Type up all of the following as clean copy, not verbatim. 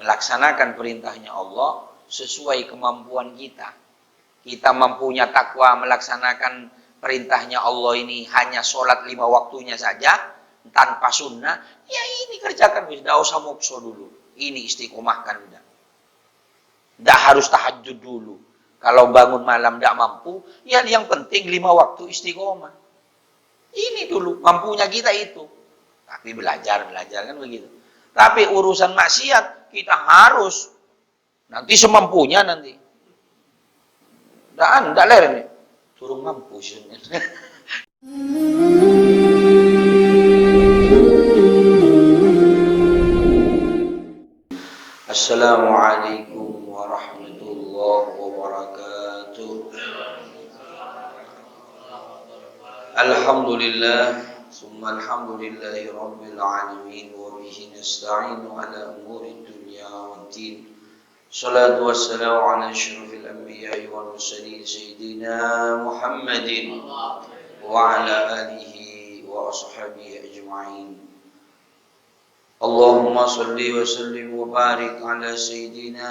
melaksanakan perintahnya Allah sesuai kemampuan kita. Kita mampunya takwa melaksanakan perintahnya Allah ini hanya sholat 5 waktunya saja tanpa sunnah, ya ini kerjakan, tidak usah mukso dulu. Ini istiqomahkan udah. Tidak harus tahajud dulu. Kalau bangun malam tidak mampu, ya yang penting 5 waktu istiqomah. Ini dulu mampunya kita itu. Tapi belajar kan begitu. Tapi urusan maksiat kita harus nanti semampunya nanti. Tidak leren ya. Turun mampu sebenarnya. Assalamualaikum warahmatullahi wabarakatuh. Alhamdulillah, summa alhamdulillahi rabbil alamin, wa bihi nasta'inu ala umuri dunya waddin. Salatu wassalamu ala asyrafil anbiya'i wal mursalin sayyidina Muhammadin wa ala alihi wa ashabihi ajma'in. Allahumma salli wa sallim wa barik ala sayyidina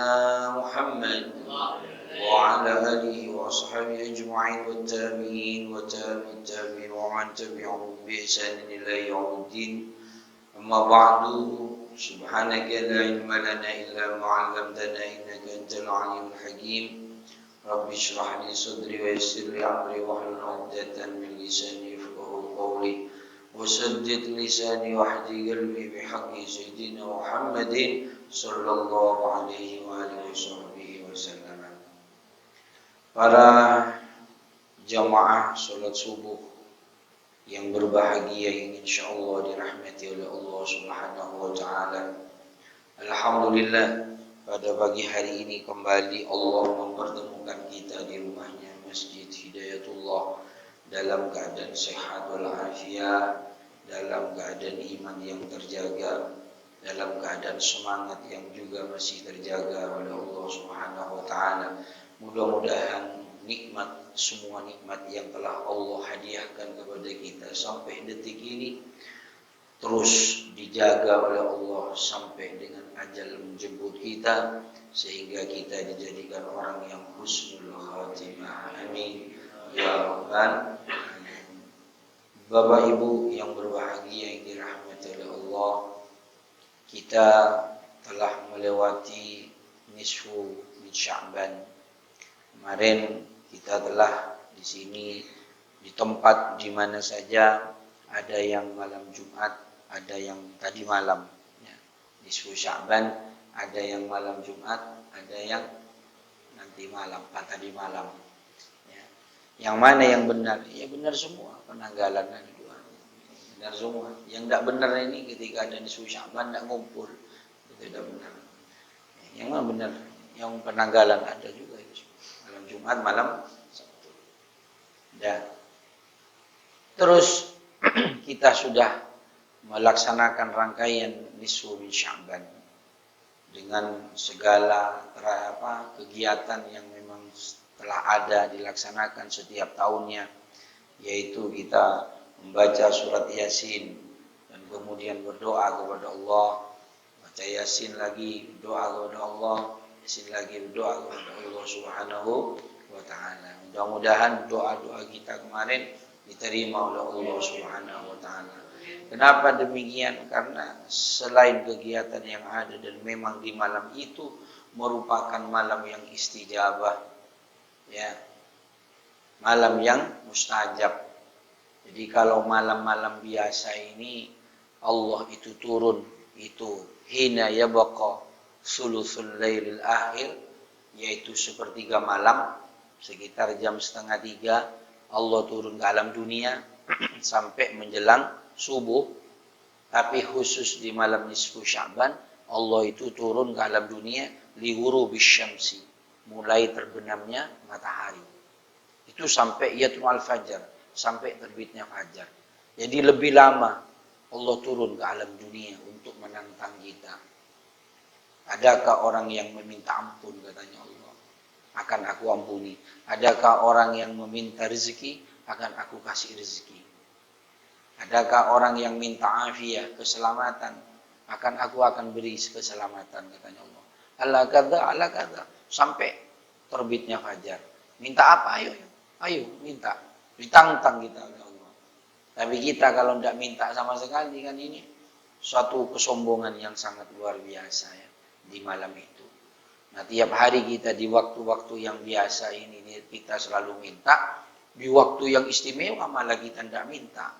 Muhammad wa ala alihi wa ashabihi ajma'in wa tabi'in wa tabi'in tabi'in wa man tabi'ahum bi ihsanin ila yaumiddin. Amma ba'du. Subhanaka la ilma lana illa ma 'allamtana innaka antal 'alimul hakim. Rabbi shrah li sadri wa yassir li amri wahlul 'uqdatam min lisani yafqahu qawli. Wasaddid lisani wahdi qalbi bihaqqi sayyidina Muhammadin sallallahu alaihi wa alihi wasallam. Para jamaah salat subuh yang berbahagia yang insyaallah dirahmati oleh Allah Subhanahu wa taala. Alhamdulillah, pada pagi hari ini kembali Allah mempertemukan kita di rumahnya Masjid Hidayatullah dalam keadaan sehat walafiat, dalam keadaan iman yang terjaga, dalam keadaan semangat yang juga masih terjaga oleh Allah Subhanahu wa taala. Mudah-mudahan semua nikmat yang telah Allah hadiahkan kepada kita sampai detik ini terus dijaga oleh Allah sampai dengan ajal menjemput kita, sehingga kita dijadikan orang yang husnul khatimah. Amin ya rabbal alamin. Bapak Ibu yang berbahagia yang dirahmati oleh Allah, kita telah melewati nisfu min Sya'ban. Kemarin kita telah di sini di tempat di mana saja, ada yang malam Jumat, ada yang tadi malam ya. Nisfu Sya'ban, ada yang malam Jumat, ada yang nanti malam, tadi malam. Yang mana yang benar? Ya benar semua, penanggalan ada dua. Benar semua. Yang tidak benar ini ketika ada nisfu Sya'ban tidak ngumpul, itu tidak benar. Yang mana benar? Yang penanggalan ada juga itu. Malam Jumat, malam Sabtu. Dan terus kita sudah melaksanakan rangkaian nisfu min Sya'ban dengan segala kegiatan yang memang telah ada dilaksanakan setiap tahunnya, yaitu kita membaca surat Yasin dan kemudian berdoa kepada Allah, baca Yasin lagi berdoa kepada Allah, Yasin lagi berdoa kepada Allah Subhanahu wa taala. Mudah-mudahan doa-doa kita kemarin diterima oleh Allah Subhanahu wa taala. Kenapa demikian? Karena selain kegiatan yang ada dan memang di malam itu merupakan malam yang istijabah, ya, malam yang mustajab. Jadi kalau malam-malam biasa ini Allah itu turun itu hina yabqa sulusul lailil akhir, yaitu sepertiga malam, sekitar jam 2:30 Allah turun ke alam dunia sampai menjelang subuh. Tapi khusus di malam nisfu Sya'ban Allah itu turun ke alam dunia lighurubis syamsi, mulai terbenamnya matahari itu sampai yatlul fajar, sampai terbitnya fajar. Jadi lebih lama Allah turun ke alam dunia untuk menantang kita. Adakah orang yang meminta ampun, katanya Allah, akan aku ampuni. Adakah orang yang meminta rezeki, akan aku kasih rezeki. Adakah orang yang minta afiah, keselamatan, akan beri keselamatan, katanya Allah. ala kada, sampai terbitnya fajar. Minta apa? Ayo, minta. Ditantang kita oleh Allah. Tapi kita kalau tidak minta sama sekali kan ini suatu kesombongan yang sangat luar biasa ya di malam itu. Nah, tiap hari kita di waktu-waktu yang biasa ini kita selalu minta, di waktu yang istimewa malah kita tidak minta.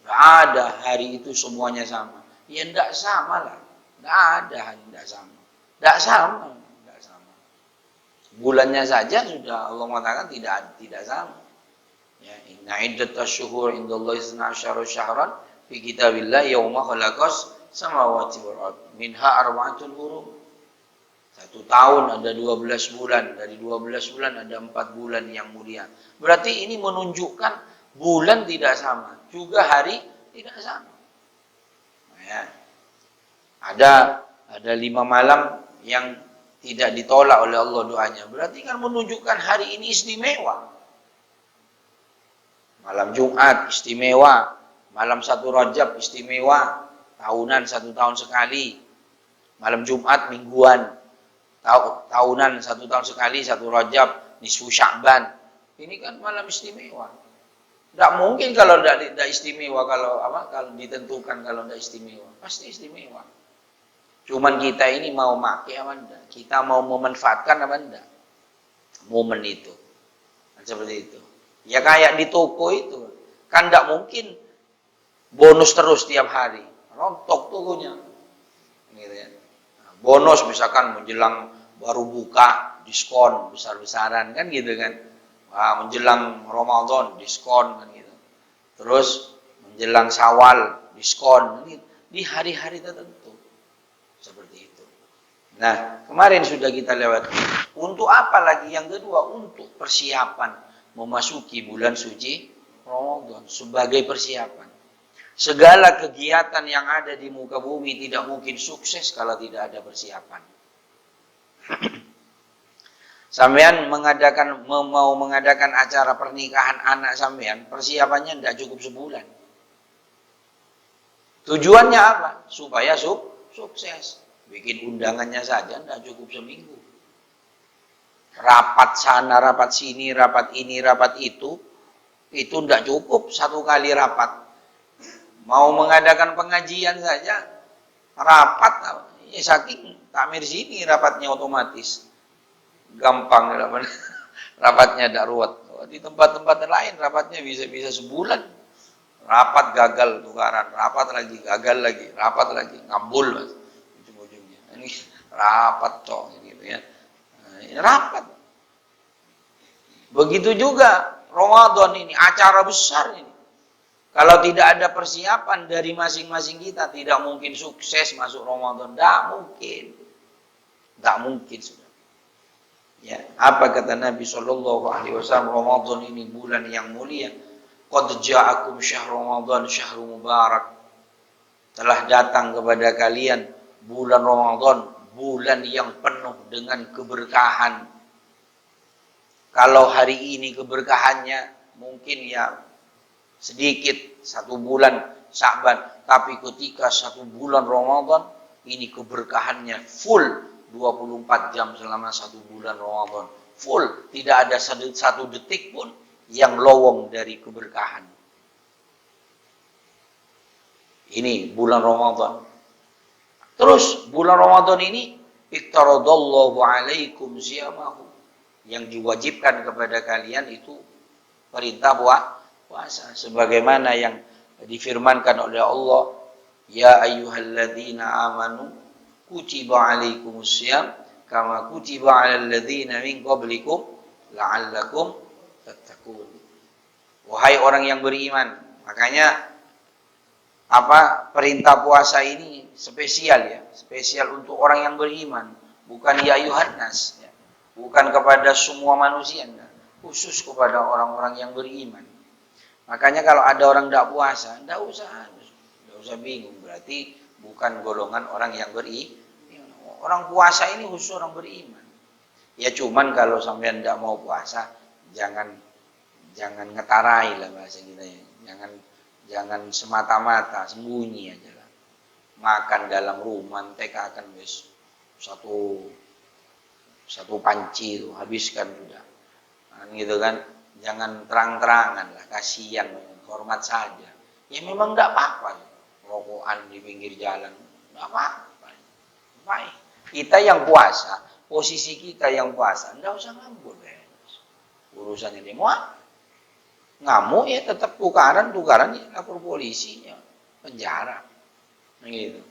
Tidak ada hari itu semuanya sama. Ya tidak sama lah. Tidak ada hari tidak sama. Tidak sama. Tidak sama. Bulannya saja sudah Allah mengatakan tidak sama. Ya, inna iddatash syuhur indallahi 12 syahran fi kitabillah yauma khalaqas samawati wal ard minha arba'atul hurum. 1 tahun ada 12 bulan, dari 12 bulan ada 4 bulan yang mulia. Berarti ini menunjukkan bulan tidak sama, juga hari tidak sama. Ya. Ada 5 malam yang tidak ditolak oleh Allah doanya. Berarti kan menunjukkan hari ini istimewa. Malam Jumat istimewa, malam 1 Rajab istimewa, tahunan 1 tahun sekali. Malam Jumat mingguan, tahunan 1 tahun sekali, 1 Rajab, nisfu Sya'ban. Ini kan malam istimewa. Tidak mungkin kalau tidak istimewa, kalau ditentukan kalau tidak istimewa, pasti istimewa. Cuman kita ini mau pakai apa enggak? Kita mau memanfaatkan apa enggak? Momen itu. Kan seperti itu. Ya kayak di toko itu. Kan tidak mungkin bonus terus tiap hari. Rontok tokonya. Gitu ya. Bonus misalkan menjelang baru buka diskon besar-besaran kan gitu kan. Wah, menjelang Ramadan diskon kan gitu. Terus menjelang Syawal diskon kan gitu. Di hari-hari tertentu. Seperti itu. Nah, kemarin sudah kita lewati. Untuk apa lagi? Yang kedua, untuk persiapan memasuki bulan suci Ramadan sebagai persiapan. Segala kegiatan yang ada di muka bumi tidak mungkin sukses kalau tidak ada persiapan. Sampean mau mengadakan acara pernikahan anak sampean, persiapannya tidak cukup sebulan. Tujuannya apa? Supaya sukses. Bikin undangannya saja tidak cukup seminggu. Rapat sana, rapat sini, rapat ini, rapat itu tidak cukup 1 kali rapat. Mau mengadakan pengajian saja, rapat, ya saking takmir sini rapatnya otomatis. Gampang, rapatnya darurat. Di tempat-tempat lain rapatnya bisa sebulan. Rapat gagal tukaran, rapat lagi, gagal lagi, rapat lagi, ngambul mas. Ujung-ujungnya. Ini rapat cok gitu ya. Rapat. Begitu juga Ramadan ini acara besar ini. Kalau tidak ada persiapan dari masing-masing kita, tidak mungkin sukses masuk Ramadan. Tidak mungkin. Tidak mungkin sudah. Ya, apa kata Nabi Shallallahu Alaihi Wasallam? Ramadan ini bulan yang mulia. Qad ja'akum syahr Ramadan syahrul mubarak. Telah datang kepada kalian bulan Ramadan, bulan yang penuh dengan keberkahan. Kalau hari ini keberkahannya mungkin ya sedikit 1 bulan Sya'ban, tapi ketika 1 bulan Ramadan ini keberkahannya full 24 jam selama 1 bulan Ramadan. Full, tidak ada 1 detik pun yang lowong dari keberkahan. Ini bulan Ramadan. Terus bulan Ramadan ini iftaradallahu alaikum siyamahu. Yang diwajibkan kepada kalian itu perintah puasa sebagaimana yang difirmankan oleh Allah, ya ayyuhalladzina amanu kutiba alaikumusiyam kama kutiba alal ladzina min qablikum la'allakum tattaqun. Wahai orang yang beriman, makanya perintah puasa ini spesial ya, spesial untuk orang yang beriman, bukan ya ayyuhan nas ya. Bukan kepada semua manusia, enggak. Khusus kepada orang-orang yang beriman. Makanya kalau ada orang tidak puasa, tidak usah bingung. Berarti bukan golongan orang yang beriman. Orang puasa ini khusus orang beriman. Ya cuman kalau sampean tidak mau puasa, jangan ngetarai lah bahasa kita ya. Jangan semata-mata, sembunyi aja lah. Makan dalam rumah, tekakan wis satu panci itu habiskan sudah. Nah, gitu kan. Jangan terang-terangan lah, kasihan, hormat saja. Ya memang tidak apa-apa. Rokokan di pinggir jalan, tidak apa-apa. Baik. Kita yang puasa, posisi kita yang puasa, tidak usah ngambur. Urusannya dia mau ngamuk ya tetap tukaran ya, lapor polisinya, penjara. Gitu.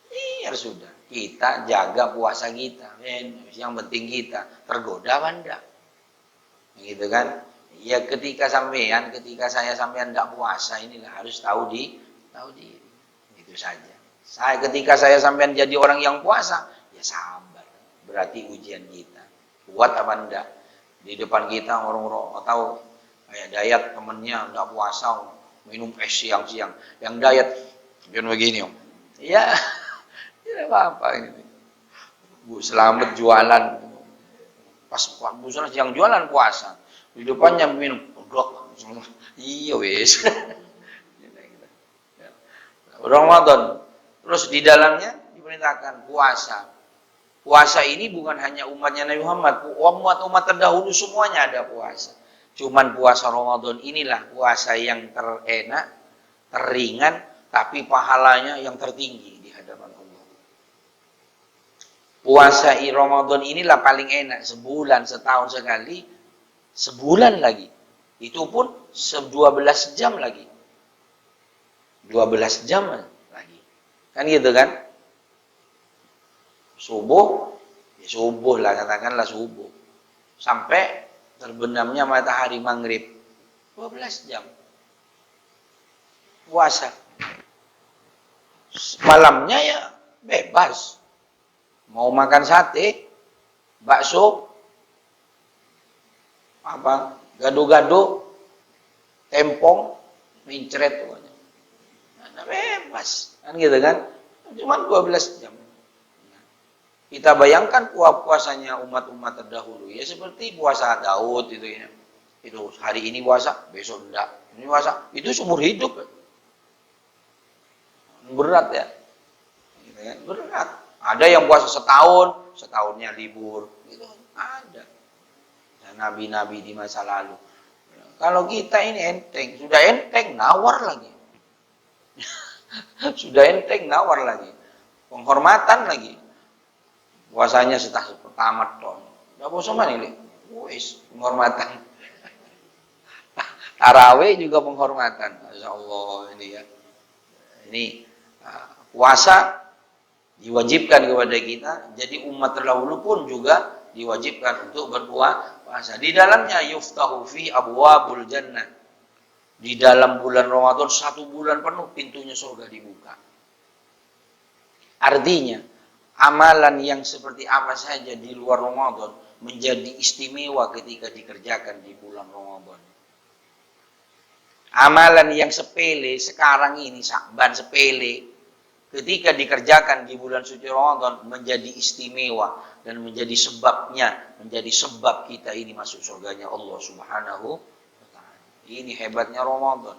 Iya sudah. Kita jaga puasa kita, men. Yang penting kita tergoda apa enggak? Gitu kan? Ya ketika saya sampean enggak puasa, inilah harus tahu diri. Itu saja. Ketika saya sampean jadi orang yang puasa, ya sabar. Berarti ujian kita. Kuat apa enggak? Di depan kita orang-orang atau kayak Dayat temennya enggak puasa, minum es siang-siang. Yang Dayat jangan begini, Om. Ya, tidak apa-apa ini. Bu Selamat jualan pas Bu Selamat yang jualan puasa di depannya minum udok. Iya wes. Ramadan terus di dalamnya diperintahkan puasa. Puasa ini bukan hanya umatnya Nabi Muhammad, umat terdahulu semuanya ada puasa. Cuman puasa Ramadan inilah puasa yang terenak, teringan, tapi pahalanya yang tertinggi di hadapan Allah. Puasa Ramadan inilah paling enak, sebulan, setahun sekali, sebulan lagi. Itu pun 12 jam lagi. 12 jam lagi. Kan gitu kan? Subuh lah, katakanlah subuh. Sampai terbenamnya matahari maghrib. 12 jam. Puasa. Malamnya ya bebas. Mau makan sate, bakso, gado-gado, tempong, mincret pokoknya. Nah, bebas. Kan gitu kan? Cuma 12 jam. Kita bayangkan puasanya umat-umat terdahulu. Ya seperti puasa Daud itu ya. Itu hari ini puasa, besok enggak. Ini puasa, itu seumur hidup. Berat ya. Gitu kan? Berat. Ada yang puasa setahun, setahunnya libur. Itu ada. Dan nabi-nabi di masa lalu. Kalau kita ini enteng, sudah enteng, nawar lagi. Sudah enteng, nawar lagi. Penghormatan lagi. Puasanya setahun pertama dong. Enggak bosan nih, wis penghormatan. Tarawih juga penghormatan. Masyaallah ini ya. Ini puasa diwajibkan kepada kita. Jadi umat terdahulu pun juga diwajibkan untuk berpuasa. Di dalamnya yuftahu fi abwabul jannah. Di dalam bulan Ramadan 1 bulan penuh pintunya surga dibuka. Artinya amalan yang seperti apa saja di luar Ramadan menjadi istimewa ketika dikerjakan di bulan Ramadan. Amalan yang sepele sekarang ini, Sya'ban sepele, ketika dikerjakan di bulan suci Ramadan menjadi istimewa dan menjadi sebabnya, menjadi sebab kita ini masuk surganya Allah Subhanahu wa ta'ala. Ini hebatnya Ramadan.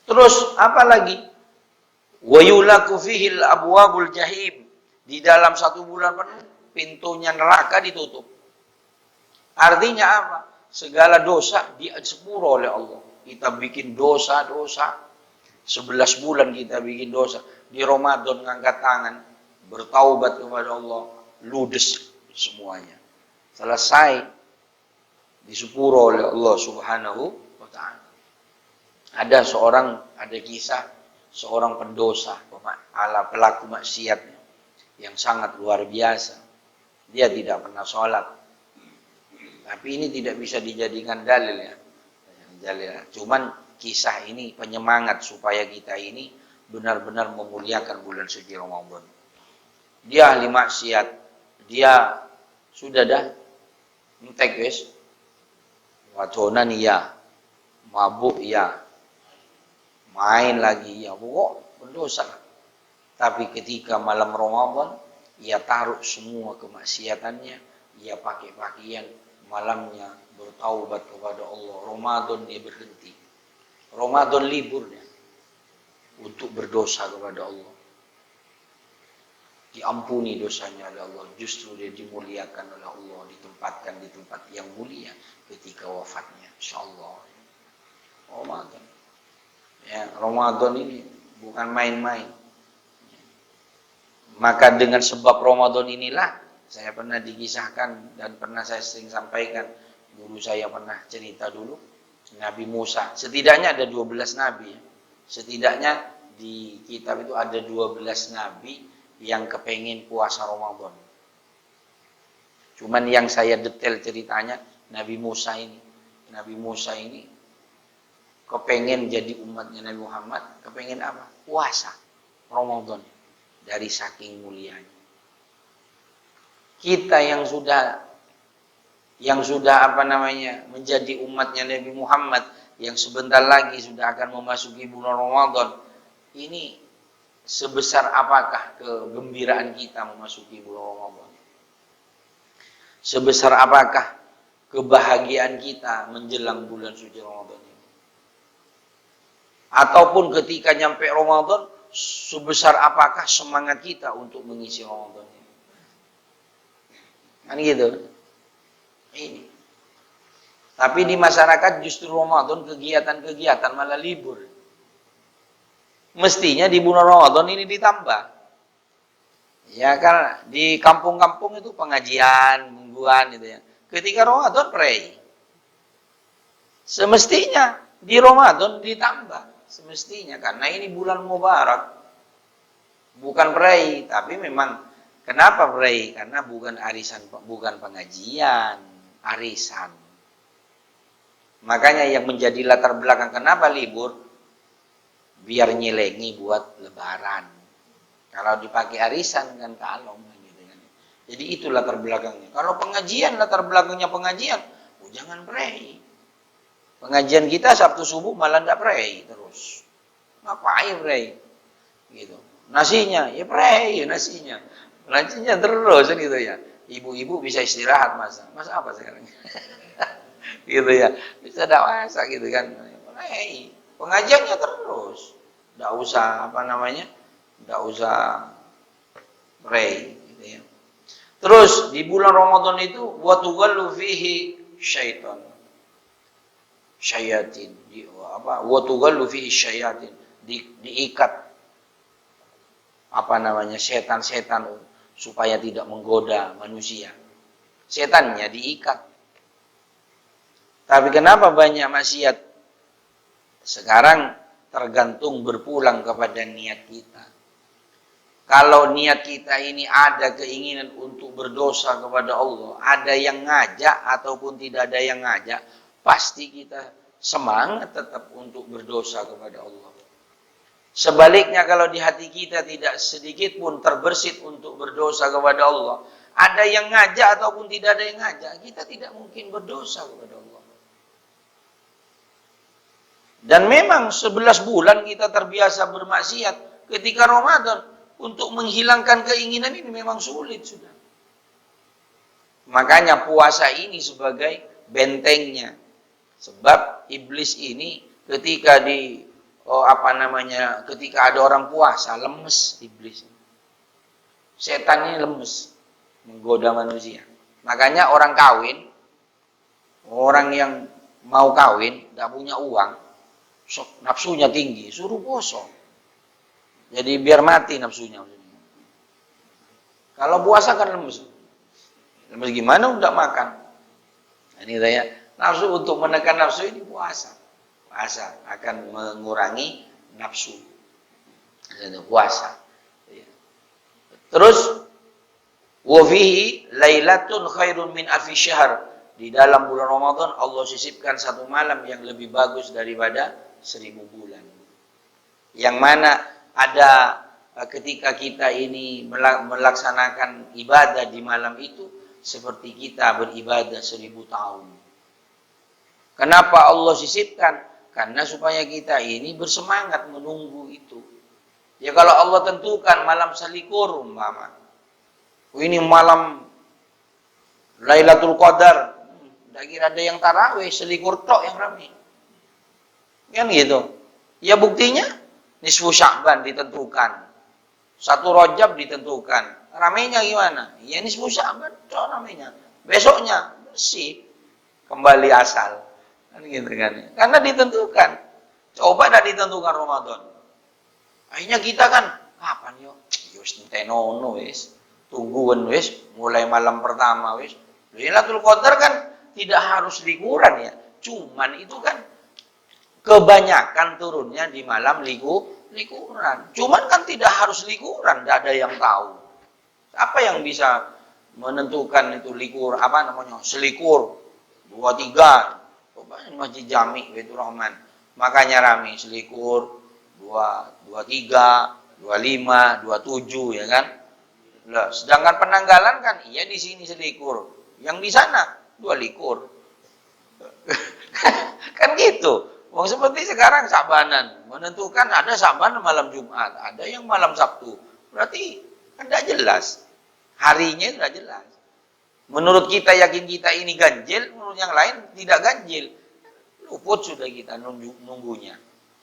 Terus apa lagi? Wa yulaku fihil abwabul jahim. Di dalam 1 bulan penuh pintunya neraka ditutup. Artinya apa? Segala dosa disepuro oleh Allah. Kita bikin dosa-dosa 11 bulan kita bikin dosa. Di Ramadan ngangkat tangan, bertaubat kepada Allah, ludes semuanya. Selesai disepuro oleh Allah Subhanahu wa ta'ala. Ada kisah seorang pendosa, pelaku maksiat yang sangat luar biasa. Dia tidak pernah sholat. Tapi ini tidak bisa dijadikan dalil ya. Cuman kisah ini penyemangat supaya kita ini benar-benar memuliakan bulan suci Ramadan. Dia ahli maksiat. Dia sudah dah entek wis. Wadonan iya. Mabuk iya. Main lagi ya, pokok berdosa. Tapi ketika malam Ramadan, ia taruh semua kemaksiatannya, ia pakai pakaian malamnya bertaubat kepada Allah. Ramadan dia berhenti. Ramadan liburnya untuk berdosa kepada Allah. diampuni dosanya oleh Allah, justru dia dimuliakan oleh Allah, ditempatkan di tempat yang mulia ketika wafatnya, insyaallah. Ramadan. Ya, Ramadan ini bukan main-main. Maka dengan sebab Ramadan inilah saya pernah dikisahkan dan pernah saya sering sampaikan, guru saya pernah cerita dulu, Nabi Musa, setidaknya ada 12 nabi. Setidaknya di kitab itu ada 12 nabi yang kepengen puasa Ramadan. Cuman yang saya detail ceritanya Nabi Musa ini. Nabi Musa ini kepengen jadi umatnya Nabi Muhammad, kepengen apa? Puasa Ramadan dari saking mulianya. Kita yang sudah menjadi umatnya Nabi Muhammad yang sebentar lagi sudah akan memasuki bulan Ramadan, ini sebesar apakah kegembiraan kita memasuki bulan Ramadan? Sebesar apakah kebahagiaan kita menjelang bulan suci Ramadan ini? Ataupun ketika nyampe Ramadan, sebesar apakah semangat kita untuk mengisi Ramadan ini? Kan gitu. Ini. Tapi di masyarakat justru Ramadan kegiatan-kegiatan malah libur. Mestinya di bulan Ramadan ini ditambah. Ya kan di kampung-kampung itu pengajian mingguan gitu ya. Ketika Ramadan pray. Semestinya di Ramadan ditambah. Semestinya karena ini bulan mubarak. Bukan pray, tapi memang kenapa pray? Karena bukan arisan, bukan pengajian, arisan. Makanya yang menjadi latar belakang kenapa libur? Biar nyelengi buat lebaran. Kalau dipakai arisan kan kalong gitu kan. Jadi itu latar belakangnya. Kalau pengajian, latar belakangnya pengajian, jangan pray. Pengajian kita Sabtu subuh malah enggak pray terus. Ngapain pray? Gitu. Nasinya, ya pray nasinya. Nasinya terus gitu ya. Ibu-ibu bisa istirahat masa. Masa apa sekarang? Gitu ya. Bisa enggak masak gitu kan. Pray. Pengajiannya terus. Enggak usah enggak usah pray gitu ya. Terus di bulan Ramadan itu wa tughallu fihi syaitan. Syayatin wa tughallu fihi syayatin, diikat setan-setan supaya tidak menggoda manusia. Setannya diikat. Tapi kenapa banyak maksiat? Sekarang tergantung berpulang kepada niat kita. Kalau niat kita ini ada keinginan untuk berdosa kepada Allah, ada yang ngajak ataupun tidak ada yang ngajak, pasti kita semangat tetap untuk berdosa kepada Allah. Sebaliknya kalau di hati kita tidak sedikit pun terbersit untuk berdosa kepada Allah, ada yang ngajak ataupun tidak ada yang ngajak, kita tidak mungkin berdosa kepada Allah. Dan memang 11 bulan kita terbiasa bermaksiat, ketika Ramadan untuk menghilangkan keinginan ini memang sulit sudah. Makanya puasa ini sebagai bentengnya. Sebab iblis ini ketika ketika ada orang puasa lemes iblis. Setan ini lemes menggoda manusia. Makanya orang yang mau kawin enggak punya uang, nafsunya tinggi, suruh puasa. Jadi biar mati nafsunya. Kalau puasa kan lemes. Lemes gimana udah makan. Ini saya nafsu, untuk menekan nafsu ini puasa. Puasa akan mengurangi nafsu. Puasa. Terus wa fihi lailatun khairun min alfi syahr. Di dalam bulan Ramadan Allah sisipkan satu malam yang lebih bagus daripada 1000 bulan. Yang mana ada ketika kita ini melaksanakan ibadah di malam itu seperti kita beribadah 1000 tahun. Kenapa Allah sisipkan? Karena supaya kita ini bersemangat menunggu itu. Ya kalau Allah tentukan malam salikur umpama, ini malam Lailatul Qadar, tidak kira ada yang tarawih, selikur tok yang ramai. Kan gitu. Ya buktinya nisfu Sya'ban ditentukan. 1 Rajab ditentukan. Ramainya gimana? Ya nisfu Sya'ban, ramainya. Besoknya bersih, kembali asal. Kan gitu kan. Karena ditentukan. Coba dah ditentukan Ramadan. Akhirnya kita kan kapan yo? Yus tenono wis. Tungguan wis mulai malam pertama wis. Lailatul Qadar kan tidak harus likuran ya. Cuman itu kan kebanyakan turunnya di malam likuran. Cuman kan tidak harus likuran, tidak ada yang tahu. Apa yang bisa menentukan itu likur, apa namanya? Selikur, 23. Coba Masjid Jami Baitur Rahman. Makanya rame selikur, 23, 25, 27 ya kan? Lah, sedangkan penanggalan kan iya di sini selikur. Yang di sana 2 likur. Kan gitu. Wong seperti sekarang Sa'banan, menentukan ada Sa'ban malam Jumat, ada yang malam Sabtu. Berarti kan tidak jelas. Harinya tidak jelas. Menurut kita yakin kita ini ganjil, menurut yang lain tidak ganjil. Luput sudah kita nunggunya.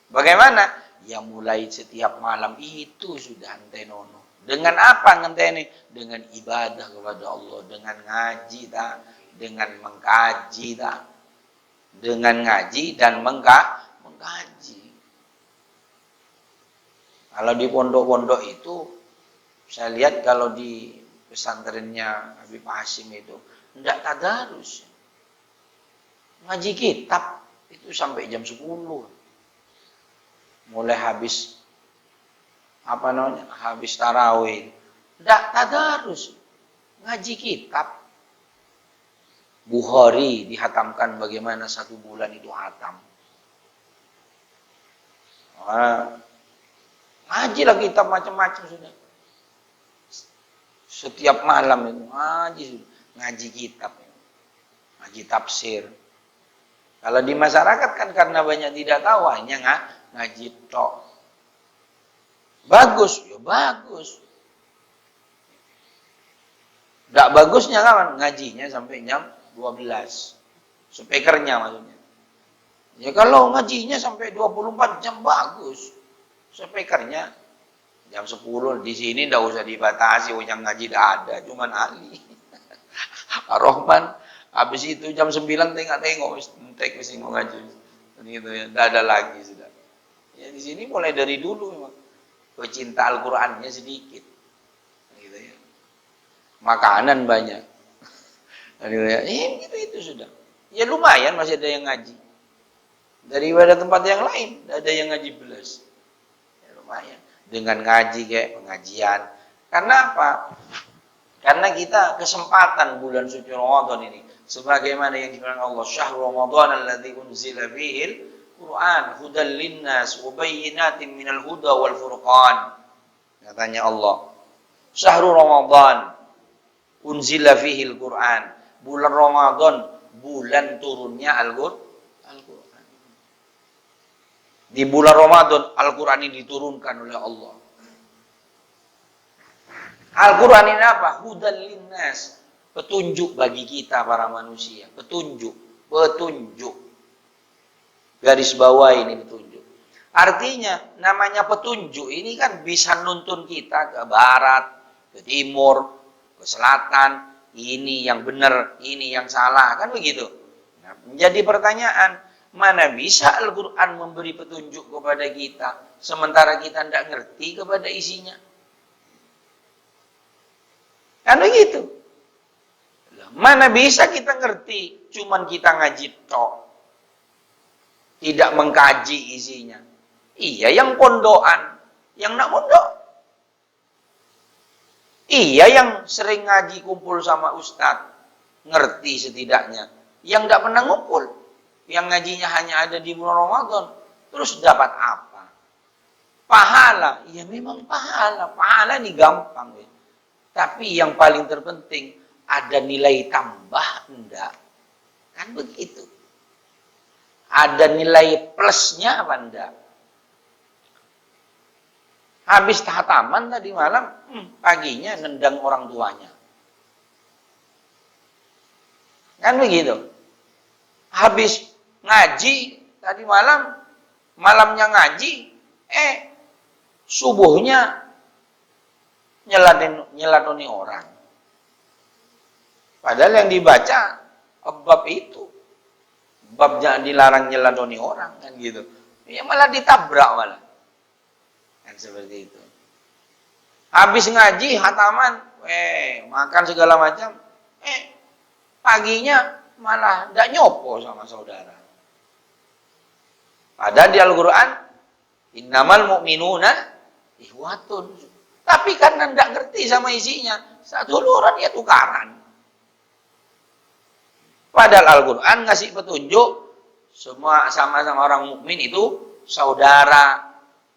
Bagaimana? Ya mulai setiap malam itu sudah antenono. Dengan apa ngenteni? Dengan ibadah kepada Allah, dengan ngaji tak, dengan mengkaji tak. Dengan ngaji dan mengkaji. Kalau di pondok-pondok itu, saya lihat kalau di pesantrennya Habib Hasyim itu, tidak tadarus. Ngaji kitab itu sampai jam 10. Mulai habis, habis tarawih. Tidak tadarus. Ngaji kitab. Bukhari dihatamkan bagaimana 1 bulan itu hatam. Ngaji lah kitab macam-macam sudah. Setiap malam itu ngaji kitab. Ngaji tafsir. Kalau di masyarakat kan karena banyak tidak tahu hanya ngaji tok. Bagus, ya bagus. Tidak bagusnya kawan ngajinya sampai jam 12. Speakernya maksudnya. Ya kalau ngajinya sampai 24 jam bagus. Speakernya jam 10 di sini tidak usah dibatasi, yang ngaji tidak ada, cuman Ali. Ar-Rahman habis itu jam 9 tengok wis mau ngaji. Gitu ya, tidak ada lagi sudah. Ya di sini mulai dari dulu memang pecinta Al-Qur'annya sedikit. Gitu ya. Makanan banyak. Itu sudah. Ya lumayan masih ada yang ngaji. Daripada tempat yang lain, ada yang ngaji belas. Ya lumayan. Dengan ngaji kayak pengajian. Karena apa? Karena kita kesempatan bulan suci Ramadan ini. Sebagaimana yang dibilang Allah, Syahrul Ramadan alladzi unzila fihil Qur'an hudal linnas wa bayyinatin minal huda wal furqan. Katanya Allah, Syahrul Ramadan unzila fihil Qur'an. Bulan Ramadan, bulan turunnya Al-Quran. Di bulan Ramadan, Al-Quran ini diturunkan oleh Allah. Al-Quran ini apa? Hudan linnas. Petunjuk bagi kita para manusia. Petunjuk. Garis bawah ini petunjuk. Artinya, namanya petunjuk ini kan bisa nuntun kita ke barat, ke timur, ke selatan. Ini yang benar, ini yang salah, kan begitu. Nah, menjadi pertanyaan, mana bisa Al-Quran memberi petunjuk kepada kita, sementara kita tidak ngerti kepada isinya? Kan begitu. Mana bisa kita ngerti, cuman kita ngaji tok, tidak mengkaji isinya. Iya yang pondokan, yang nak pondok. Iya yang sering ngaji kumpul sama ustadz, ngerti setidaknya. Yang tidak pernah ngumpul, yang ngajinya hanya ada di bulan Ramadan, terus dapat apa? Pahala, ya memang pahala. Pahala ini gampang. Ya. Tapi yang paling terpenting, ada nilai tambah enggak? Kan begitu. Ada nilai plusnya apa enggak? Habis tahtaman tadi malam, paginya nendang orang tuanya. Kan begitu. Habis ngaji tadi malam, malamnya ngaji, subuhnya nyeladoni orang. Padahal yang dibaca bab itu. Bab jangan dilarang nyeladoni orang kan gitu. Ya malah ditabrak malah. Kan seperti itu. Habis ngaji hataman, makan segala macam, paginya malah tidak nyopo sama saudara. Padahal di Al-Quran, innamal mu'minuna ihwatun. Tapi karena tidak ngerti sama isinya, satu orang ya tukaran. Padahal Al-Quran ngasih petunjuk, semua sama-sama orang mukmin itu saudara.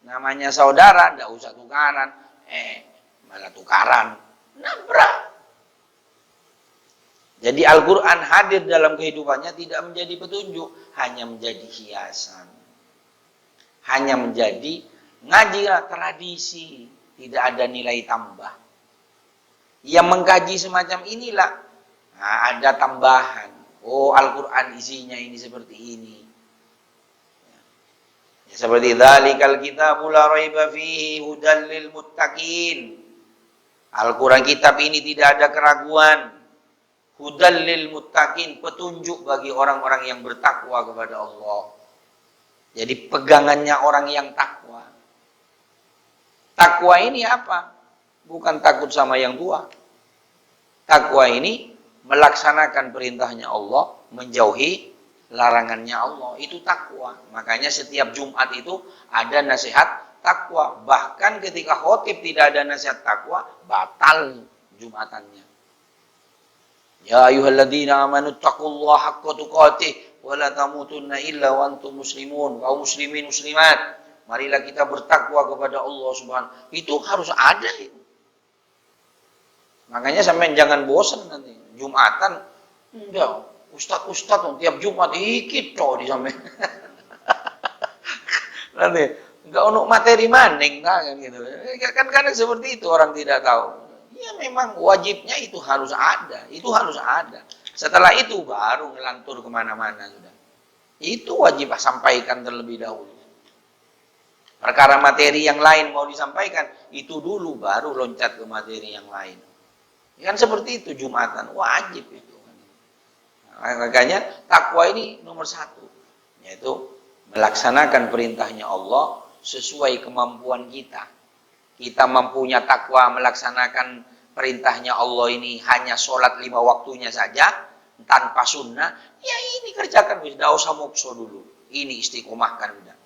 Namanya saudara, tidak usah tukaran. Malah tukaran. Nabrak. Jadi Al-Quran hadir dalam kehidupannya tidak menjadi petunjuk, hanya menjadi hiasan. Hanya menjadi ngajilah tradisi, tidak ada nilai tambah. Yang mengkaji semacam inilah, ada tambahan. Oh, Al-Quran isinya ini seperti ini. Ya, seperti dzalikal kitabul la raiba fihi hudal lil muttaqin. Al-Quran kitab ini tidak ada keraguan. Hudal lil muttaqin, petunjuk bagi orang-orang yang bertakwa kepada Allah. Jadi pegangannya orang yang takwa. Takwa ini apa? Bukan takut sama yang tua. Takwa ini melaksanakan perintahnya Allah, menjauhi larangannya Allah. Itu takwa. Makanya setiap Jumat itu ada nasihat takwa. Bahkan ketika khotib tidak ada nasihat takwa, batal Jumatannya. Ya ayyuhalladzina amanu taqullaha haqqa tuqatih wa la tamutunna illa wa antum muslimun. Kaum muslimin muslimat, marilah kita bertakwa kepada Allah Subhanahu. Itu harus ada itu. Makanya sampai jangan bosan nanti. Jumatan enggak, ustaz tiap Jumat dikit di sampai. Nanti enggak untuk materi maning kan gitu. Kan kadang seperti itu orang tidak tahu. Ya memang wajibnya itu harus ada. Itu harus ada. Setelah itu baru ngelantur kemana-mana sudah. Itu wajib sampaikan terlebih dahulu. Perkara materi yang lain mau disampaikan, itu dulu baru loncat ke materi yang lain. Kan seperti itu Jumatan, wajib itu. Makanya takwa ini nomor 1. Yaitu melaksanakan perintahnya Allah sesuai kemampuan kita. Kita mampunya takwa melaksanakan perintahnya Allah ini hanya sholat 5 waktunya saja, tanpa sunnah, ya ini kerjakan, tidak usah mukso dulu. Ini istiqomahkan udah.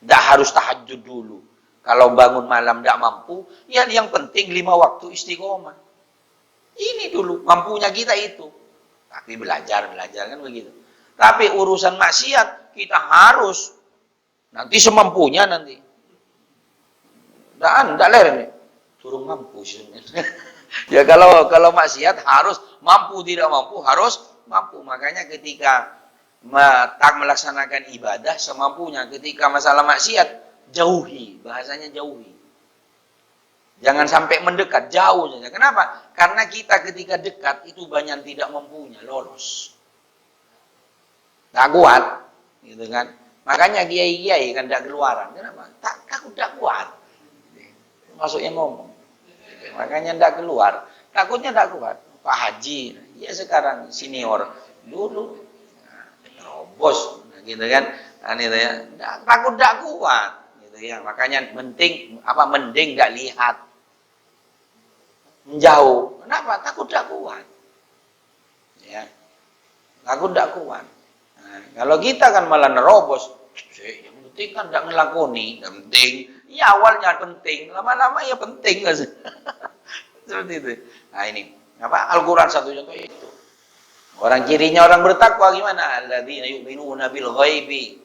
Tidak harus tahajud dulu. Kalau bangun malam tidak mampu, ya yang penting 5 waktu istiqomah. Ini dulu, mampunya kita itu. Tapi belajar kan begitu. Tapi urusan maksiat, kita harus. Nanti semampunya nanti. Tidak leren. Turun mampu. Ya kalau maksiat harus mampu, tidak mampu, harus mampu. Makanya ketika tak melaksanakan ibadah semampunya, ketika masalah maksiat, jauhi. Bahasanya jauhi. Jangan sampai mendekat, jauh saja. Kenapa? Karena kita ketika dekat itu banyak tidak mampunya, lolos. Tak kuat, gitu kan? Makanya kiai-kiai kan tidak keluaran. Kenapa? Takut tak kuat. Masuknya ngomong. Makanya tidak keluar. Takutnya tidak kuat. Pak Haji, ya sekarang senior. Dulu, bos, gitu kan? Itu ya. Takut tidak kuat. Gitu ya. Makanya mending tidak lihat. Menjauh. Kenapa? Takut tidak kuat. Ya. Takut tidak kuat. Nah, kalau kita kan malah nerobos, yang penting kan tidak ngelakoni, yang penting. Ya awalnya penting, lama-lama ya penting. Seperti itu. Nah ini, Al-Quran satu contoh itu. Orang cirinya orang bertakwa gimana? Alladzina yu'minuna bil ghaibi.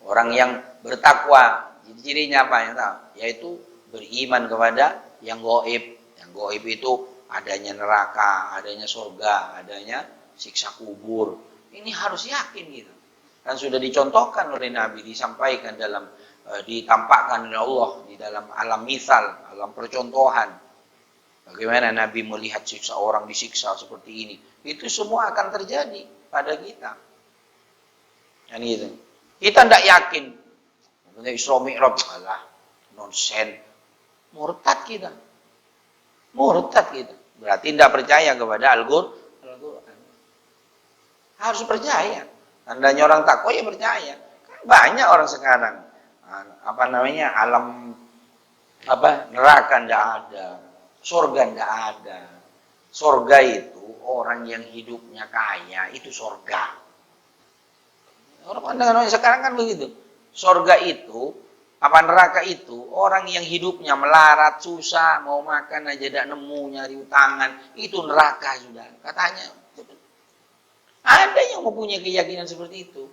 Orang yang bertakwa, cirinya apa yang tahu? Yaitu beriman kepada yang gaib. Yang gaib itu adanya neraka, adanya surga, adanya siksa kubur. Ini harus yakin gitu. Dan sudah dicontohkan oleh Nabi, disampaikan ditampakkan oleh Allah di dalam alam misal, alam percontohan. Bagaimana Nabi melihat siksa orang disiksa seperti ini. Itu semua akan terjadi pada kita. Kan gitu. Kita tidak yakin. Isra Mi'raj, alah, nonsen. Murtad kita. Murtad kita. Berarti tidak percaya kepada Al-Quran. Harus percaya. Tandanya orang takwa ya percaya. Kan banyak orang sekarang alam neraka tidak ada, surga tidak ada. Surga itu orang yang hidupnya kaya itu surga. Orang pandangan sekarang kan begitu. Surga itu neraka itu orang yang hidupnya melarat, susah, mau makan aja tidak nemu, nyari utangan, itu neraka sudah. Katanya ada yang mempunyai keyakinan seperti itu.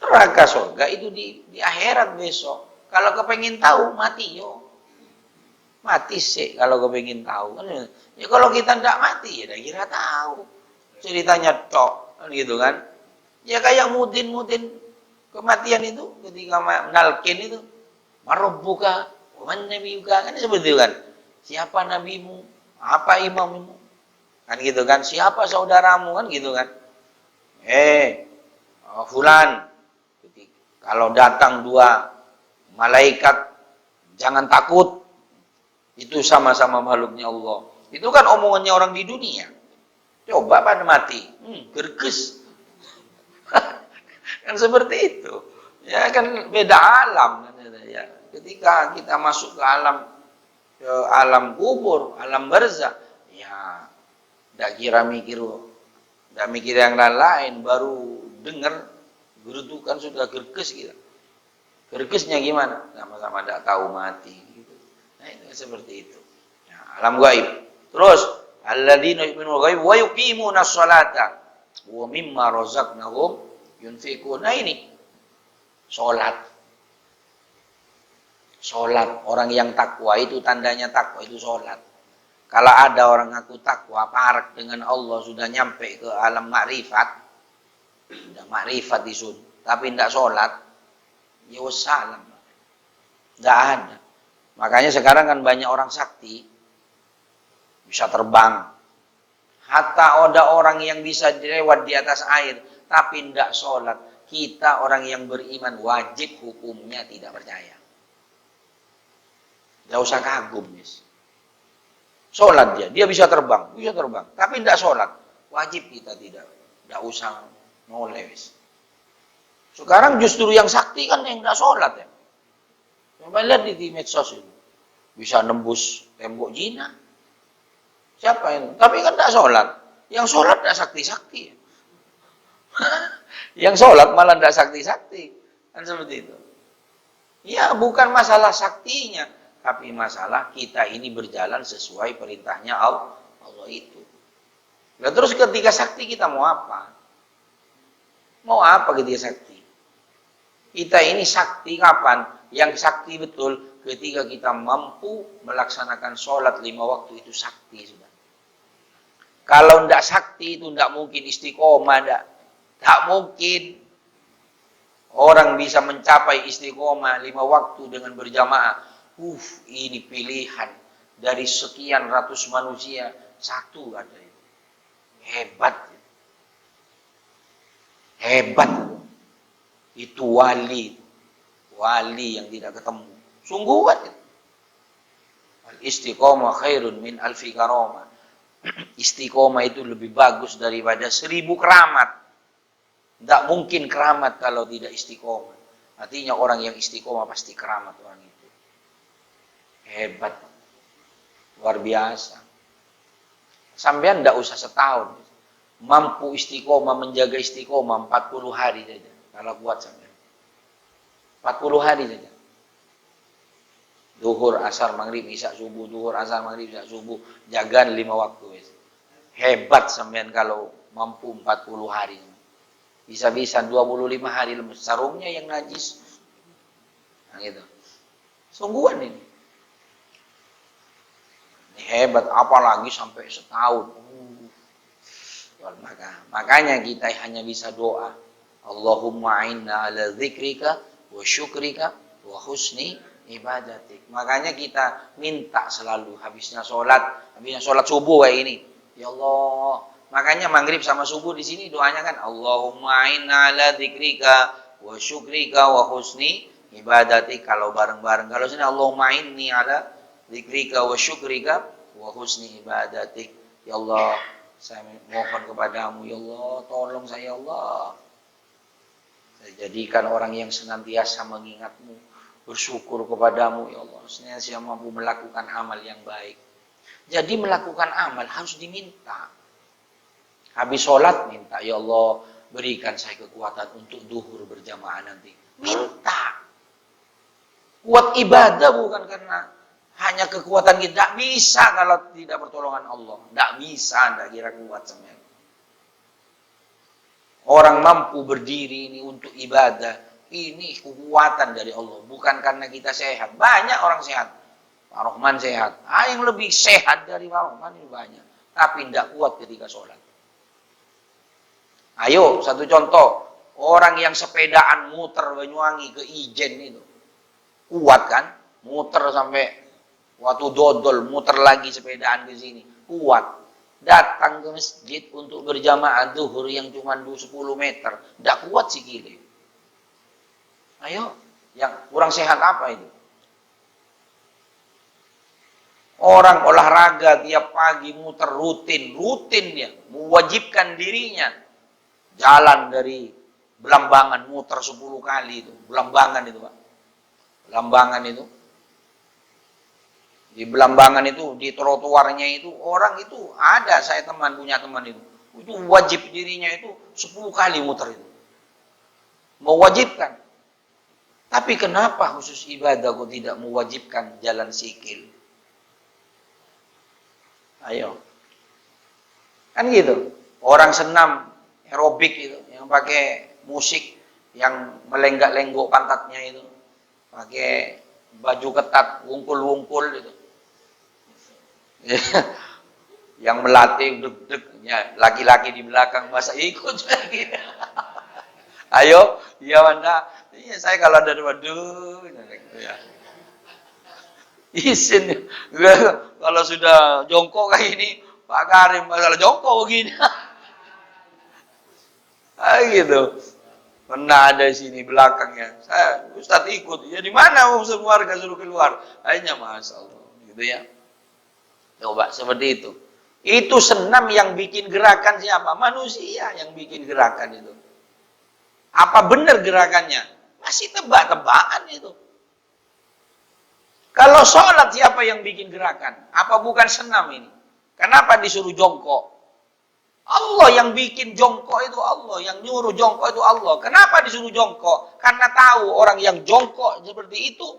Neraka surga itu di akhirat besok. Kalau kepengen tahu, mati yo. Mati sih kalau kepengen tahu. Ya kalau kita tidak mati, ya dah kira tahu. Ceritanya tok, kan gitu kan. Ya kayak mudin kematian itu, ketika menalkin itu. Marabbuka, wa man nabiyuka, kan seperti itu kan. Siapa nabimu? Apa imammu? Kan gitu kan. Siapa saudaramu? Kan gitu kan. Fulan. Kalau datang dua malaikat, jangan takut. Itu sama-sama makhluknya Allah. Itu kan omongannya orang di dunia. Coba pada mati. Gerges. Kan seperti itu. Ya kan beda alam. Ya. Ketika kita masuk ke alam kubur, alam barzah, ya tidak mikir yang lain, baru dengar gerudukan sudah gerges gitu. Gergesnya gimana? Sama-sama tidak tahu mati gitu. Nah, itu seperti itu. Ya, alam gaib. Terus alladzina yu'minul ghaib wa yuqimunas sholata wa mimma razaqnahum yunfiqun. Nah ini salat. Salat, orang yang takwa itu tandanya takwa itu salat. Kalau ada orang ngaku takwa, parak dengan Allah, sudah nyampe ke alam makrifat, sudah makrifat isun, tapi tidak sholat, ya wassalam. Tidak ada. Makanya sekarang kan banyak orang sakti, bisa terbang. Hatta ada orang yang bisa lewat di atas air, tapi tidak sholat. Kita orang yang beriman wajib hukumnya tidak percaya. Tidak usah kagum, guys. Sholat dia bisa terbang, tapi tidak sholat. Wajib kita tidak usah noleh. Sekarang justru yang sakti kan yang tidak sholat ya. Coba lihat di medsos itu, bisa nembus tembok Cina. Siapa yang? Tapi kan tidak sholat. Yang sholat tidak sakti-sakti. Yang sholat malah tidak sakti-sakti. Kan seperti itu. Ya bukan masalah saktinya, tapi masalah kita ini berjalan sesuai perintahnya Allah itu. Nah terus ketika sakti kita mau apa? Mau apa ketika sakti? Kita ini sakti kapan? Yang sakti betul ketika kita mampu melaksanakan sholat 5 waktu, itu sakti sudah. Kalau tidak sakti itu tidak mungkin istiqomah, tidak mungkin orang bisa mencapai istiqomah 5 waktu dengan berjamaah. Ini pilihan dari sekian ratus manusia, satu ada itu. Hebat. Itu wali yang tidak ketemu. Sungguh itu. Istiqomah khairun min alfi karamah. Istiqomah itu lebih bagus daripada 1000 keramat. Tidak mungkin keramat kalau tidak istiqomah. Artinya orang yang istiqomah pasti keramat orang itu. Hebat, luar biasa. Sampean tidak usah setahun, mampu istiqomah, menjaga istiqomah 40 hari saja. Kalau kuat sampean, 40 hari saja. Duhur, asar, maghrib, isya, subuh, duhur, asar, maghrib, isya, subuh, jagaan 5 waktu. Hebat sampean kalau mampu 40 hari. Bisa-bisa 25 hari lemes, sarungnya yang najis. Nah gitu. Sungguhan ini. Hebat, apalagi sampai setahun. Makanya kita hanya bisa doa. Allahumma inna ala dzikrika wa syukrika wa husni ibadatik. Makanya kita minta selalu habisnya sholat subuh kayak ini. Ya Allah. Makanya maghrib sama subuh di sini doanya kan Allahumma inna ala dzikrika wa syukrika wa husni ibadati, kalau bareng-bareng. Kalau sini Allahumma inni ala dzikrika wa syukrika wa husni ibadatik. Ya Allah, saya mohon kepadamu, ya Allah, tolong saya, ya Allah. Saya jadikan orang yang senantiasa mengingatmu, bersyukur kepadamu, ya Allah, senantiasa mampu melakukan amal yang baik. Jadi melakukan amal harus diminta. Habis sholat minta, ya Allah, berikan saya kekuatan untuk duhur berjamaah nanti. Minta. Kuat ibadah bukan karena hanya kekuatan kita. Tidak bisa kalau tidak pertolongan Allah. Tidak bisa, tidak kira kuat semuanya. Orang mampu berdiri ini untuk ibadah, ini kekuatan dari Allah. Bukan karena kita sehat. Banyak orang sehat. Pak Rohman sehat. Yang lebih sehat dari Pak Rohman ini banyak. Tapi tidak kuat ketika sholat. Ayo, satu contoh. Orang yang sepedaan muter Banyuwangi ke Ijen itu. Kuat kan? Muter sampai waktu dodol, muter lagi sepedaan ke sini. Kuat. Datang ke masjid untuk berjamaah zuhur yang cuma 10 meter. Tidak kuat sikile. Ayo, yang kurang sehat apa itu? Orang olahraga tiap pagi muter rutin dia. Mewajibkan dirinya. Jalan dari Belambangan muter 10 kali itu. Belambangan itu Pak. Belambangan itu. Di Belambangan itu, di trotoarnya itu, orang itu ada, saya punya teman itu. Itu wajib dirinya itu 10 kali muter itu. Mewajibkan. Tapi kenapa khusus ibadah kok tidak mewajibkan jalan sikil? Ayo. Kan gitu. Orang senam aerobik itu, yang pakai musik, yang melenggak-lenggok pantatnya itu. Pakai baju ketat, wungkul-wungkul itu. Yang melatih deg-deg, ya, laki-laki di belakang masa ikut lagi. Ayo, ya mana? Iya, saya kalau ada waduh, ya. Izin. Kalau sudah jongkok kayak ini, Pak Karim masalah jongkok begini. Gitu. Pernah ada di sini belakangnya. Saya Ustadz ikut. Ya di mana semua warga suruh keluar? Akhirnya Masya Allah. Gitu ya. Coba seperti itu. Itu senam yang bikin gerakan siapa? Manusia yang bikin gerakan itu. Apa benar gerakannya? Masih tebak-tebakan itu. Kalau sholat siapa yang bikin gerakan? Apa bukan senam ini? Kenapa disuruh jongkok? Allah yang bikin jongkok itu Allah. Yang nyuruh jongkok itu Allah. Kenapa disuruh jongkok? Karena tahu orang yang jongkok seperti itu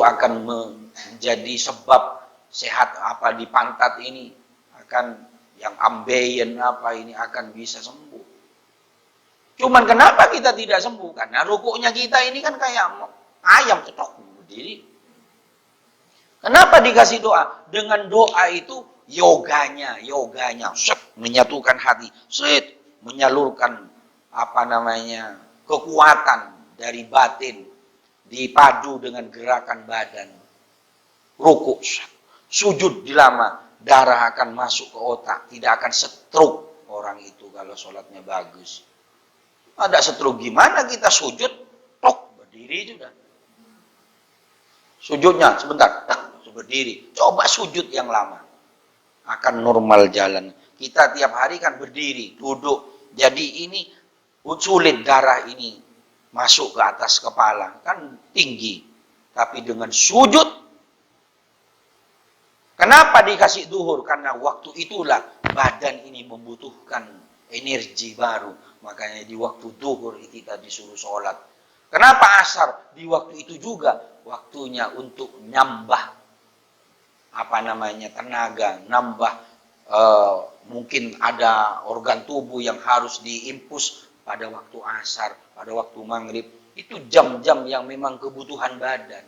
akan menjadi sebab sehat apa di pantat ini, akan yang ambeien apa ini akan bisa sembuh. Cuman kenapa kita tidak sembuh? Karena rukuknya kita ini kan kayak ayam cetok berdiri. Kenapa dikasih doa? Dengan doa itu yoganya, menyatukan hati, menyalurkan kekuatan dari batin dipadu dengan gerakan badan. Rukuk, sujud dilama, darah akan masuk ke otak, tidak akan stroke orang itu kalau sholatnya bagus. Ada stroke gimana kita sujud, berdiri sudah. Sujudnya sebentar, berdiri. Coba sujud yang lama, akan normal jalan. Kita tiap hari kan berdiri, duduk. Jadi ini sulit darah ini masuk ke atas kepala, kan tinggi. Tapi dengan sujud, kenapa dikasih duhur? Karena waktu itulah badan ini membutuhkan energi baru. Makanya di waktu duhur kita disuruh sholat. Kenapa asar? Di waktu itu juga waktunya untuk nambah tenaga, nambah mungkin ada organ tubuh yang harus diimpus pada waktu asar, pada waktu maghrib. Itu jam-jam yang memang kebutuhan badan.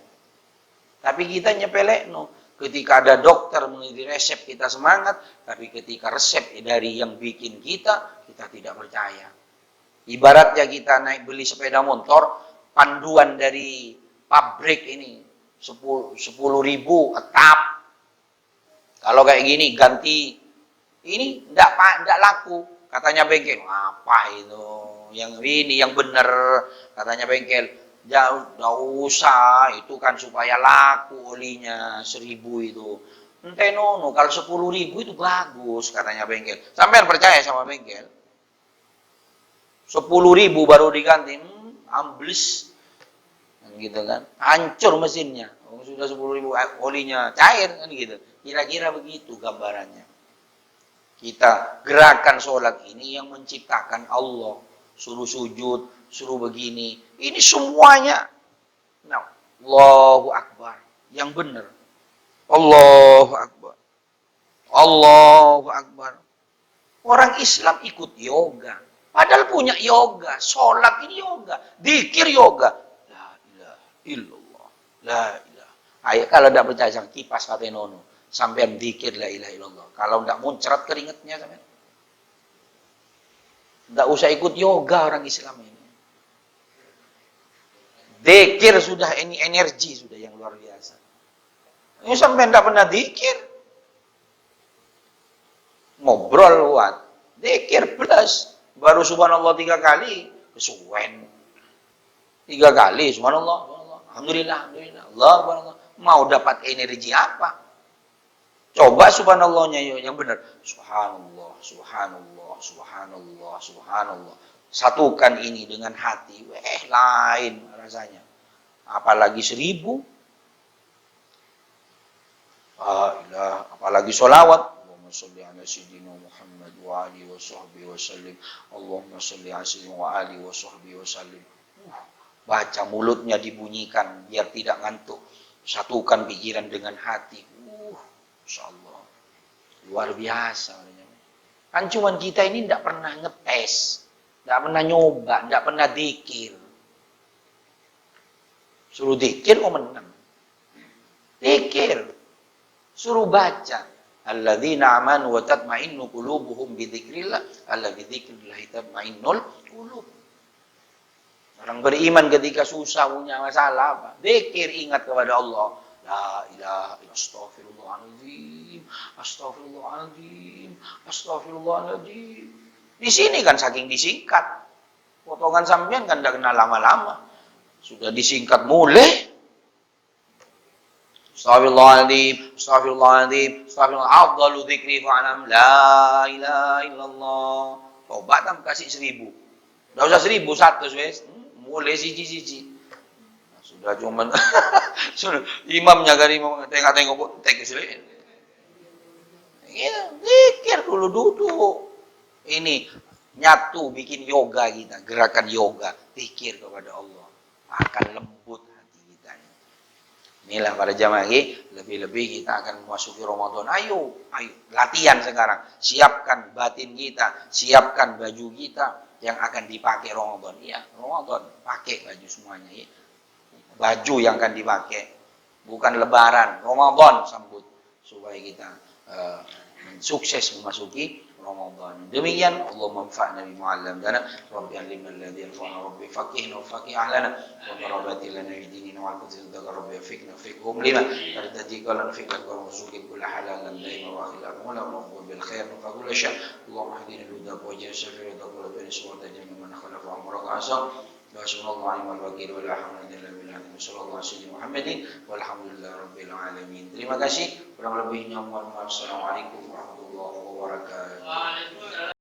Tapi kita nyepelekno. Ketika ada dokter mengirim resep kita semangat, tapi ketika resep dari yang bikin kita tidak percaya. Ibaratnya kita naik beli sepeda motor, panduan dari pabrik ini 10.000 etap. Kalau kayak gini ganti ini enggak laku. Katanya bengkel, apa itu? Yang ini yang benar katanya bengkel. Jauh usah, itu kan supaya laku olinya 1.000 itu. Ente nono, kalau 10.000 itu bagus katanya bengkel. Sampai percaya sama bengkel? 10.000 baru diganti, ambles, gitu kan? Hancur mesinnya. Oh, sudah 10.000 olinya cair kan gitu. Kira-kira begitu gambarannya. Kita gerakan sholat ini yang menciptakan Allah. Suruh sujud, suruh begini. Ini semuanya. Nah, Allahu Akbar. Yang benar. Allahu Akbar. Allahu Akbar. Orang Islam ikut yoga. Padahal punya yoga. Sholat ini yoga. Dikir yoga. La ilaha illallah. La ilaha. Ayo, kalau tidak percaya sama kipas kata nono. Sampai dikir la ilaha illallah. Kalau tidak muncrat keringetnya sampai. Tidak usah ikut yoga orang Islam ini. Dikir sudah, ini energi sudah yang luar biasa. Ini sampai tidak pernah dikir. Ngobrol kuat. Dikir plus. Baru subhanallah 3 kali. Kesuwen. 3 kali subhanallah. Alhamdulillah. Alhamdulillah. Allah. Mau dapat energi apa? Coba subhanallahnya yang benar. Subhanallah, subhanallah, subhanallah, subhanallah. Satukan ini dengan hati. Lain rasanya. Apalagi 1.000. Apalagi sholawat. Allahumma salli ala sayyidina Muhammad wa alihi wa sahbihi wa sallim. Allahumma salli ala sayyidina wa alihi wa sahbihi wa sallim. Baca mulutnya dibunyikan biar tidak ngantuk. Satukan pikiran dengan hati. InsyaAllah. Luar biasa. Kan cuman kita ini tidak pernah ngetes. Tidak pernah nyoba. Tidak pernah dikir. Suruh dikir kok menang. Dikir. Suruh baca. Alladzina amanu wa tatma'innu qulubuhum bidzikrillah. Alla bidzikrillah tatma'innul qulub. Orang beriman ketika susah punya masalah apa? Dikir, ingat kepada Allah. La ilaha illallah, astaghfirullahaladzim, astaghfirullahaladzim, astaghfirullahaladzim. Di sini kan saking disingkat. Potongan sampean kan tidak kenal lama-lama. Sudah disingkat mulai. Astaghfirullahaladzim, astaghfirullahaladzim, astaghfirullahaladzim. Afdalu dzikri fa'alam la ilaha illallah. Coba tam kasih 1.000. Tidak usah 1.000, 100 wes. Mulai siji-siji. Sudah cuman sudah imamnya kali mau tengok-tengok tek sini. Ya, zikir dulu duduk. Ini nyatu bikin yoga kita, gerakan yoga, zikir kepada Allah. Akan lembut hati kita. Inilah para jamaah, lebih-lebih kita akan memasuki Ramadan. Ayo, latihan sekarang. Siapkan batin kita, siapkan baju kita yang akan dipakai Ramadan. Ya, Ramadan pakai baju semuanya ya. Baju yang akan dipakai, bukan lebaran, Ramadan sambut supaya kita sukses memasuki Ramadan. Demikian, Allah manfa'na bima 'allamtana, Rabbi 'allimna alladhi yanfa'una, Rabbi faqihna wa faqih ahlana, wa qarabati lana fi dinina wa al-qudsi rabbi fiqna fiqhum lima, tartadi qala fiqhan wa ruzuqi kull halalan daima wa akhiran wa la naqul bil khair wa kullu syar. Allahumma hdina lil-huda wa ja'alna taqwa wa niswata jami'an man khalafa amraka asam. Wa sallallahu alaihi wa sallam wa la hawla illa billah. Sallallahu alaihi Muhammadin walhamdulillah rabbil alamin. Terima kasih. Kurang lebihnya mohon maaf. Assalamualaikum warahmatullahi wabarakatuh.